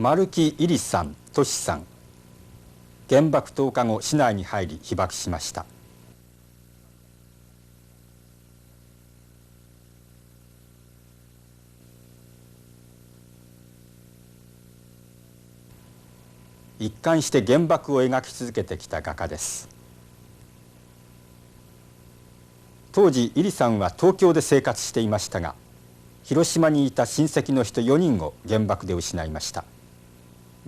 丸木衣里さん、俊さん、原爆投下後市内に入り被爆しました。一貫して原爆を描き続けてきた画家です。当時衣里さんは東京で生活していましたが、広島にいた親戚の人4人を原爆で失いました。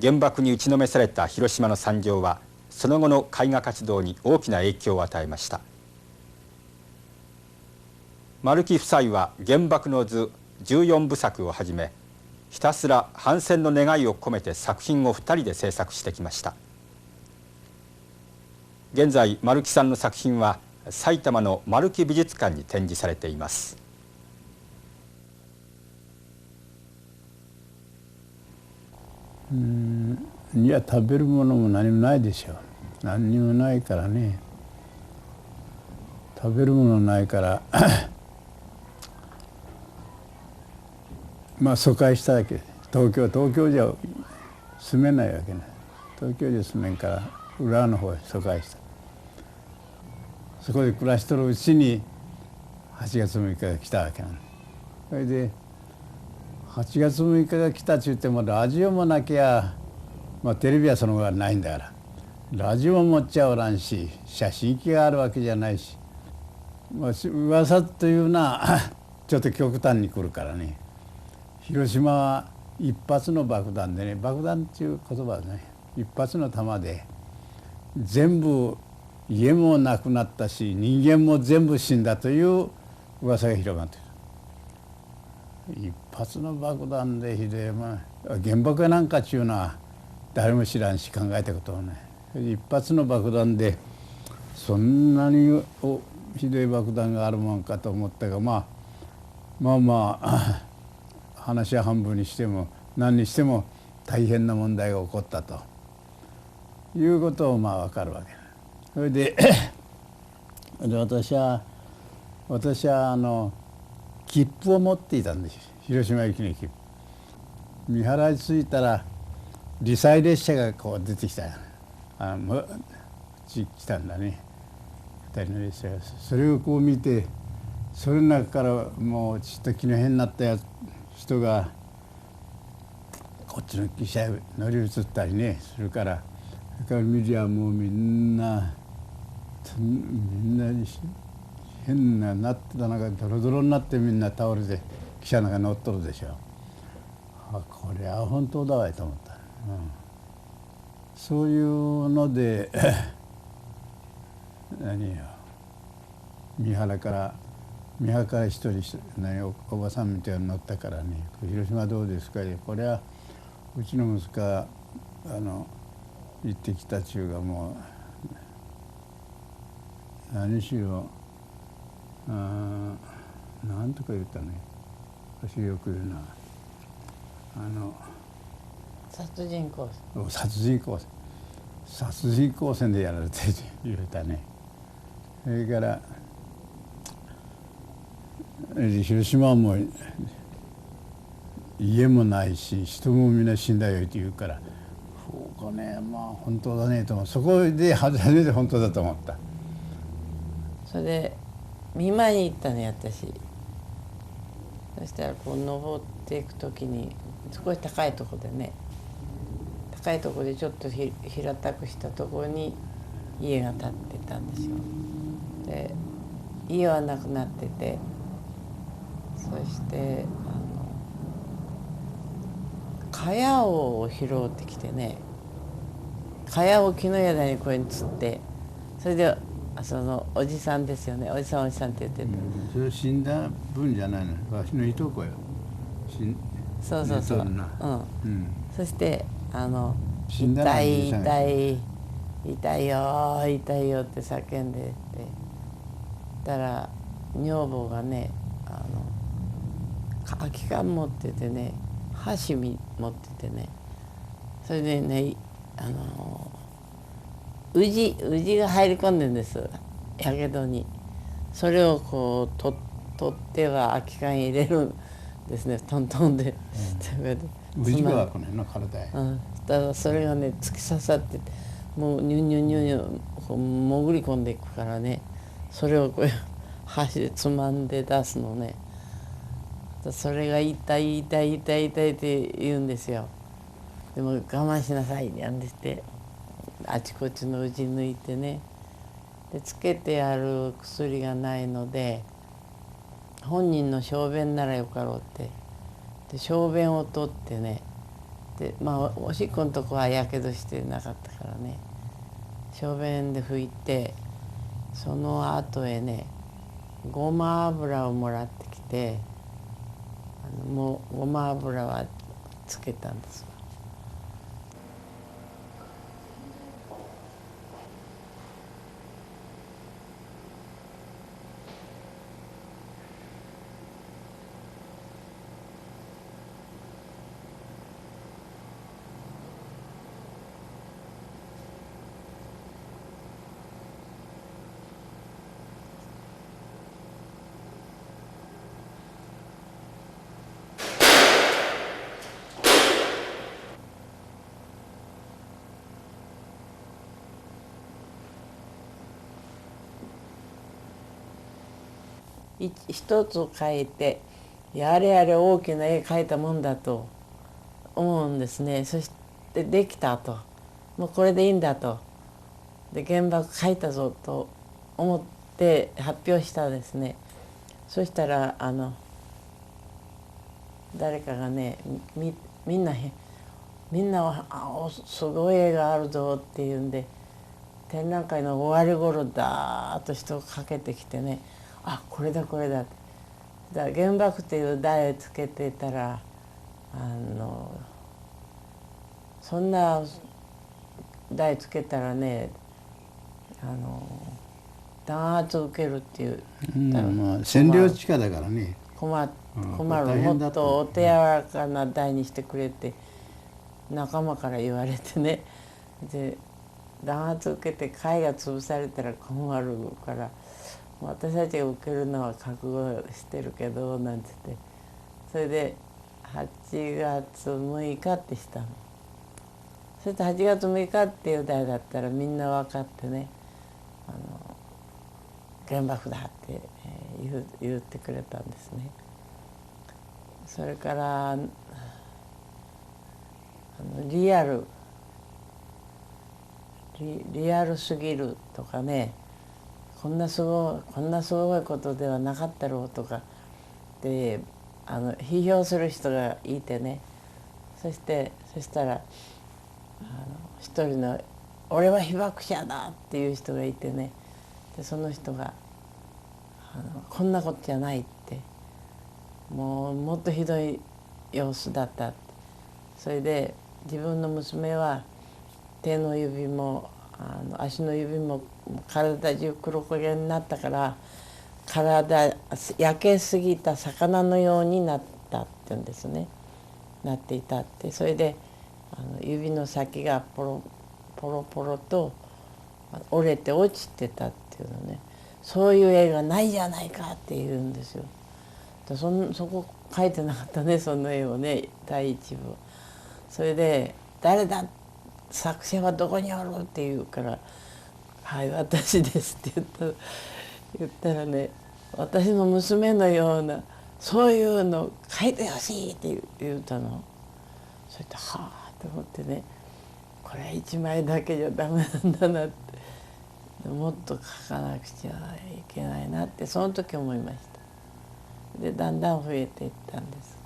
原爆に打ちのめされた広島の惨状はその後の絵画活動に大きな影響を与えました。丸木夫妻は原爆の図14部作をはじめ、ひたすら反戦の願いを込めて作品を2人で制作してきました。現在丸木さんの作品は埼玉の丸木美術館に展示されています。いや、食べるものも何もないでしょう。何にもないからね。食べるものないからまあ疎開したわけ。東京じゃ住めないわけね。東京じゃ住めんから浦和の方へ疎開した。そこで暮らしとるうちに8月6日が来たわけなんで、それで8月6日が来たって言ってもラジオもなきゃ、まあ、テレビはその後はないんだから、ラジオも持っちゃおらんし、写真機があるわけじゃないし、まあ、噂というのはちょっと極端に来るからね。広島は一発の爆弾でね、爆弾っていう言葉はね、一発の弾で全部家もなくなったし人間も全部死んだという噂が広がっている。一発の爆弾でひでえ、まあ、原爆なんかっていうのは誰も知らんし考えたことはない。一発の爆弾でそんなにひどい爆弾があるもんかと思ったが、まあ話は半分にしても何にしても大変な問題が起こったということをまあ分かるわけ。それで私は切符を持っていたんです。広島行きの切符。三原に着いたら離妻列車がこう出てきた。来たんだね、2人の列車が。それをこう見て、それの中からもうちょっと気の変になった人がこっちの汽車へ乗り移ったりねするから、それから見りゃもうみんな変ななってたのがドロドロになってみんな倒れて汽車の中に乗っとるでしょ。これは本当だわいと思った、そういうので何よ、三原から一人おばさんみたいに乗ったからね「広島どうですか?」これはうちの息子が行ってきたっちゅうが、もう何しろなんとか言ったね、私よく言うな、殺人光線殺人光線でやられて言うたね。それから広島はもう家もないし人もみんな死んだよって言うから、そうかね、まあ本当だねと思う。そこで初めて本当だと思った。それで見舞いに行ったね私。そしたらこう登っていく時に少し高いところでね、高いところでちょっと平たくしたところに家が建ってたんですよ。で家はなくなってて、そして蚊帳を拾ってきてね、蚊帳を木の枝にこういうにつって、それでそのおじさんですよね、おじさんって言ってた、それ死んだ分じゃないの、わしのいとこよ。そう、そして死んだのに痛いよって叫んでて、たら女房がね空き缶持っててね、箸持っててね、それでね宇治が入り込んでるんです、やけどに。それをこう取っては空き缶入れるですね、トントンで、内側この辺の体へ、だからそれがね突き刺さってもうニュニュニュニュこう潜り込んでいくからね、それをこう箸でつまんで出すのね。それが痛い痛い痛い痛いって言うんですよ。でも我慢しなさいなんて言ってあちこちのうち抜いてね、でつけてある薬がないので本人の小便ならよかろうってで小便を取ってね、でまあおしっこのとこはやけどしてなかったからね、小便で拭いて、その後へねごま油をもらってきて、もうごま油はつけたんですわ。一つ描いてやれやれ大きな絵描いたもんだと思うんですね。そしてできたと、もうこれでいいんだと、で原爆描いたぞと思って発表したですね。そしたら誰かがねみんなすごい絵があるぞっていうんで、展覧会の終わり頃だーっと人がかけてきてね、あこれだこれだって。だから原爆っていう題をつけてたらそんな題つけたらね弾圧を受けるっていう、まあ占領地下だからね困る、大変だもっとお手柔らかな題にしてくれって仲間から言われてね、で弾圧受けて会が潰されたら困るから私たちが受けるのは覚悟してるけどなんて言って、それで8月6日ってしたの。そして8月6日っていう題だったらみんな分かってね、原爆だって言ってくれたんですね。それからリアルすぎるとかね、こんなすごいことではなかったろうとかで批評する人がいてね、そしたら一人の「俺は被爆者だ」っていう人がいてね、でその人がこんなことじゃないって、もっとひどい様子だったって。それで自分の娘は手の指も足の指も体中黒焦げになったから、焼けすぎた魚のようになったって言うんですね、なっていたって。それで指の先がポロポロと折れて落ちてたっていうのね、そういう絵がないじゃないかって言うんですよ。そこ描いてなかったね、その絵をね、第一部。それで「誰だ作者はどこにおる?」って言うから「はい私です」って言ったらね、私の娘のようなそういうの描いてほしいって言ったの。それではあと思ってね、これは1枚だけじゃダメなんだなって、もっと描かなくちゃいけないなってその時思いました。でだんだん増えていったんです。